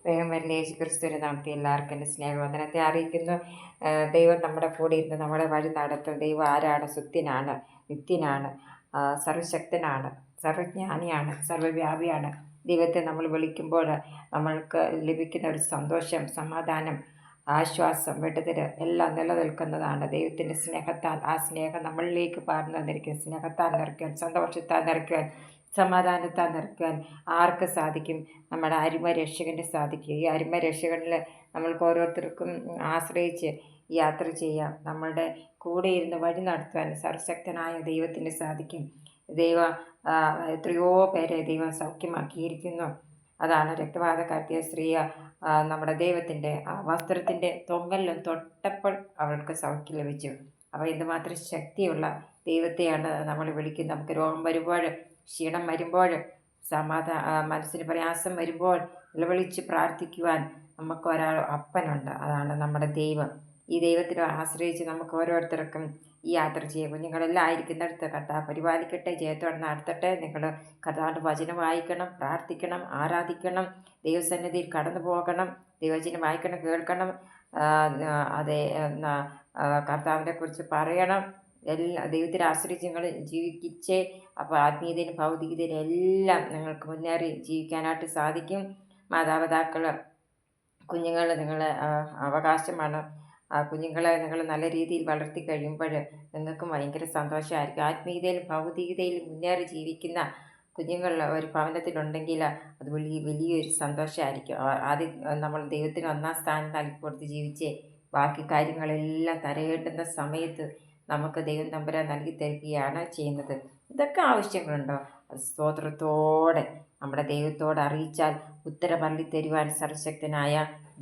വേഗം വരുന്ന യേശു ക്രിസ്തുവിനെ നാമത്തിൽ എല്ലാവർക്കും എൻ്റെ സ്നേഹവന്ദനത്തെ അറിയിക്കുന്നു. ദൈവം നമ്മുടെ കൂടെ ഇരുന്ന് നമ്മളെ വഴി നടത്തും. ദൈവം ആരാണ്? സുത്യനാണ്, നിത്യനാണ്, സർവശക്തനാണ്, സർവജ്ഞാനിയാണ്, സർവ്വവ്യാപിയാണ്. ദൈവത്തെ നമ്മൾ വിളിക്കുമ്പോൾ നമ്മൾക്ക് ലഭിക്കുന്ന ഒരു സന്തോഷം, സമാധാനം, ആശ്വാസം, വിടുതൽ എല്ലാം നിലനിൽക്കുന്നതാണ് ദൈവത്തിൻ്റെ സ്നേഹത്താൽ. ആ സ്നേഹം നമ്മളിലേക്ക് പാർന്നു വന്നിരിക്കുന്ന സ്നേഹത്താൽ നിറയ്ക്കുവാൻ, സന്തോഷത്താൽ നിറയ്ക്കുവാൻ, സമാധാനത്താൽ നിറയ്ക്കുവാൻ ആർക്ക് സാധിക്കും? നമ്മുടെ അരുമരക്ഷകന് സാധിക്കും. ഈ അരുമരക്ഷകനിൽ നമ്മൾക്ക് ഓരോരുത്തർക്കും ആശ്രയിച്ച് യാത്ര ചെയ്യാം. നമ്മളുടെ കൂടെ ഇരുന്ന് വഴി നടത്തുവാൻ സർവശക്തനായ ദൈവത്തിന് സാധിക്കും. ദൈവം എത്രയോ പേരെ ദൈവം സൗഖ്യമാക്കിയിരിക്കുന്നു. അതാണ് രക്തവാതക്കാർത്തിയ സ്ത്രീ നമ്മുടെ ദൈവത്തിൻ്റെ വസ്ത്രത്തിൻ്റെ തൊങ്ങലിലും തൊട്ടപ്പോൾ അവൾക്ക് സൗഖ്യം ലഭിച്ചു. അപ്പോൾ എന്തുമാത്രം ശക്തിയുള്ള ദൈവത്തെയാണ് നമ്മൾ വിളിക്കുന്നത്. നമുക്ക് രോഗം വരുമ്പോൾ, ക്ഷീണം വരുമ്പോൾ, മനസ്സിന് പ്രയാസം വരുമ്പോൾ നിലവിളിച്ച് പ്രാർത്ഥിക്കുവാൻ നമുക്ക് ഒരാൾ അപ്പനുണ്ട്. അതാണ് നമ്മുടെ ദൈവം. ഈ ദൈവത്തിനെ ആശ്രയിച്ച് നമുക്ക് ഓരോരുത്തർക്കും ഈ യാത്ര ചെയ്യുക. കുഞ്ഞുങ്ങളെല്ലാം ആയിരിക്കുന്നിടത്ത് കർത്താവ് പരിപാലിക്കട്ടെ, ജയത്തോടെ നടത്തട്ടെ. നിങ്ങൾ കർത്താവിൻ്റെ വചനം വായിക്കണം, പ്രാർത്ഥിക്കണം, ആരാധിക്കണം, ദൈവസന്നിധിയിൽ കടന്നു പോകണം, ദൈവവചനം വായിക്കണം, കേൾക്കണം, അതേ കർത്താവിനെ കുറിച്ച് പറയണം. ദൈവത്തിൽ ആശ്രയിച്ച് നിങ്ങൾ ജീവിച്ചേ അപ്പോൾ ആത്മീയതയിലും ഭൗതികതയിലും എല്ലാം നിങ്ങൾക്ക് മുന്നേറി ജീവിക്കാനായിട്ട് സാധിക്കും. മാതാപിതാക്കൾ കുഞ്ഞുങ്ങൾ നിങ്ങളെ അവകാശമാണ്. കുഞ്ഞുങ്ങളെ നിങ്ങൾ നല്ല രീതിയിൽ വളർത്തി കഴിയുമ്പോൾ നിങ്ങൾക്കും ഭയങ്കര സന്തോഷമായിരിക്കും. ആത്മീയതയിലും ഭൗതികതയിലും മുന്നേറി ജീവിക്കുന്ന കുഞ്ഞുങ്ങൾ ഒരു ഭവനത്തിലുണ്ടെങ്കിൽ അത് വലിയൊരു സന്തോഷമായിരിക്കും. ആദ്യം നമ്മൾ ദൈവത്തിന് ഒന്നാം സ്ഥാനം നൽകി കൊടുത്ത് ജീവിച്ച് ബാക്കി കാര്യങ്ങളെല്ലാം തരയേണ്ടുന്ന സമയത്ത് നമുക്ക് ദൈവം തമ്പുരാൻ നൽകി തരികയാണ് ചെയ്യുന്നത്. ഇതൊക്കെ ആവശ്യങ്ങളുണ്ടോ? അത് സ്തോത്രത്തോടെ നമ്മുടെ ദൈവത്തോട് അറിയിച്ചാൽ ഉത്തരമരളി തരുവാൻ സർവശക്തനായ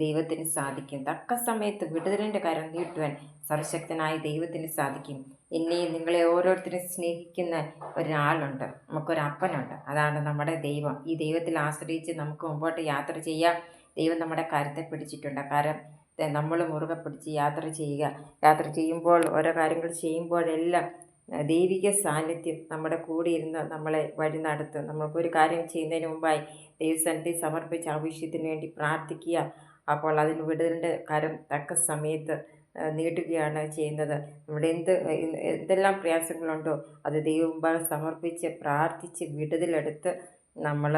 ദൈവത്തിന് സാധിക്കും. തക്ക സമയത്ത് വിടുതലിൻ്റെ കരം നീട്ടുവാൻ സർവശക്തനായ ദൈവത്തിന് സാധിക്കും. എന്നെയും നിങ്ങളെ ഓരോരുത്തരും സ്നേഹിക്കുന്ന ഒരാളുണ്ട്, നമുക്കൊരപ്പനുണ്ട്. അതാണ് നമ്മുടെ ദൈവം. ഈ ദൈവത്തിൽ ആശ്രയിച്ച് നമുക്ക് മുമ്പോട്ട് യാത്ര ചെയ്യാം. ദൈവം നമ്മുടെ കരത്തെ പിടിച്ചിട്ടുണ്ട്. കരം നമ്മൾ മുറുകെ പിടിച്ച് യാത്ര ചെയ്യുക. യാത്ര ചെയ്യുമ്പോൾ ഓരോ കാര്യങ്ങൾ ചെയ്യുമ്പോഴെല്ലാം ദൈവിക സാന്നിധ്യം നമ്മുടെ കൂടെ ഇരുന്ന് നമ്മളെ വഴി നടത്തും. നമുക്കൊരു കാര്യം ചെയ്യുന്നതിന് മുമ്പായി ദൈവസന്നിധി സമർപ്പിച്ച് ആവശ്യത്തിന് വേണ്ടി പ്രാർത്ഥിക്കുക. അപ്പോൾ അതിന് വിടുതലിൻ്റെ കരം തക്ക സമയത്ത് നീട്ടുകയാണ് ചെയ്യുന്നത്. നമ്മുടെ എന്തെല്ലാം പ്രയാസങ്ങളുണ്ടോ അത് ദൈവം മുമ്പാകെ സമർപ്പിച്ച് പ്രാർത്ഥിച്ച് വിടുതലെടുത്ത് നമ്മൾ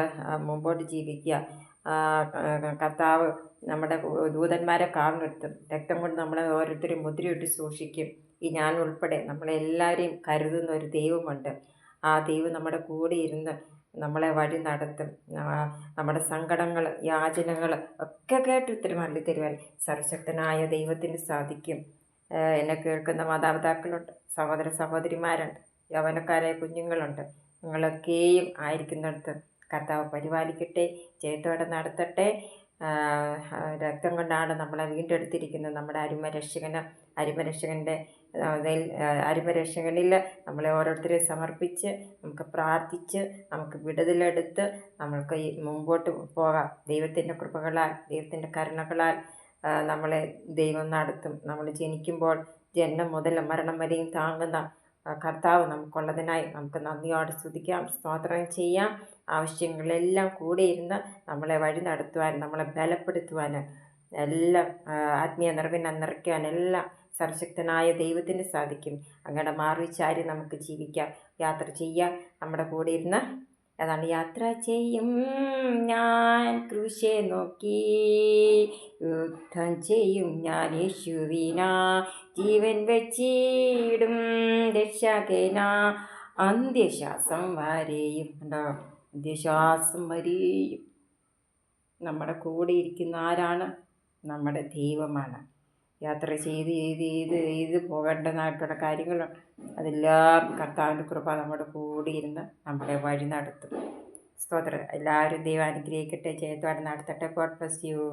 മുമ്പോട്ട് ജീവിക്കുക. കർത്താവ് നമ്മുടെ ദൂതന്മാരെ കാവലിർത്തും. രക്തം കൊണ്ട് നമ്മളെ ഓരോരുത്തരും മുദ്രയിട്ട് സൂക്ഷിക്കും. ഈ ഞാൻ ഉൾപ്പെടെ നമ്മളെല്ലാവരെയും കരുതുന്ന ഒരു ദൈവമുണ്ട്. ആ ദൈവം നമ്മുടെ കൂടെ ഇരുന്ന് നമ്മളെ വഴി നടത്തും. നമ്മുടെ സങ്കടങ്ങൾ, യാചനകൾ ഒക്കെ കേട്ട് ഉത്തരം അള്ളി തരുവാൻ സർവശക്തനായ ദൈവത്തിന് സാധിക്കും. എന്നെ കേൾക്കുന്ന മാതാപിതാക്കളുണ്ട്, സഹോദര സഹോദരിമാരുണ്ട്, യൗവനക്കാരായ കുഞ്ഞുങ്ങളുണ്ട്. നിങ്ങളൊക്കെയും ആയിരിക്കുന്നിടത്ത് കർത്താവ് പരിപാലിക്കട്ടെ, ജയത്തോടെ നടത്തട്ടെ. രക്തം കൊണ്ടാണ് നമ്മളെ വീണ്ടെടുത്തിരിക്കുന്നത്. നമ്മുടെ അരുമരക്ഷകൻ്റെ അരുമരക്ഷകനിൽ നമ്മളെ ഓരോരുത്തരെ സമർപ്പിച്ച് നമുക്ക് പ്രാർത്ഥിച്ച് നമുക്ക് വിടുതലെടുത്ത് നമ്മൾക്ക് മുമ്പോട്ട് പോകാം. ദൈവത്തിൻ്റെ കൃപകളാൽ, ദൈവത്തിൻ്റെ കരുണകളാൽ നമ്മളെ ദൈവം നടത്തും. നമ്മൾ ജനിക്കുമ്പോൾ ജന്മം മുതൽ മരണം വരെയും താങ്ങുന്ന കർത്താവ് നമുക്കുള്ളതിനായി നമുക്ക് നന്ദിയോടെ സ്തുതിക്കാം, സ്തോത്രം ചെയ്യാം. ആവശ്യങ്ങളെല്ലാം കൂടെ ഇരുന്ന് നമ്മളെ വഴി നടത്തുവാൻ, നമ്മളെ ബലപ്പെടുത്തുവാൻ, എല്ലാം ആത്മീയ നിറയ്ക്കുവാൻ എല്ലാം സർവശക്തനായ ദൈവത്തിന് സാധിക്കും. അങ്ങയുടെ മാറിച്ചാരി നമുക്ക് ജീവിക്കാം, യാത്ര ചെയ്യാം. നമ്മുടെ കൂടെ ഇരുന്ന് അതാണ് യാത്ര ചെയ്യും ഞാൻ ക്രൂശെ നോക്കി, യുദ്ധം ചെയ്യും ഞാൻ യേശുവിനാ, ജീവൻ വെച്ചിടും രക്ഷകനാ, അന്ത്യശ്വാസം വരെയും. ഉണ്ടോ? അന്ത്യശ്വാസം വരെയും നമ്മുടെ കൂടെ ഇരിക്കുന്ന ആരാണ്? നമ്മുടെ ദൈവമാണ്. യാത്ര ചെയ്ത് പോകേണ്ടതായിട്ടുള്ള കാര്യങ്ങൾ അതെല്ലാം കർത്താവിൻ്റെ കൃപ നമ്മുടെ കൂടെ ഇരുന്ന് നമ്മളെ വഴി നടത്തും. സ്തോത്രം. എല്ലാവരും ദൈവം അനുഗ്രഹിക്കട്ടെ, ജയത്തോടെ നടത്തട്ടെ. God bless you.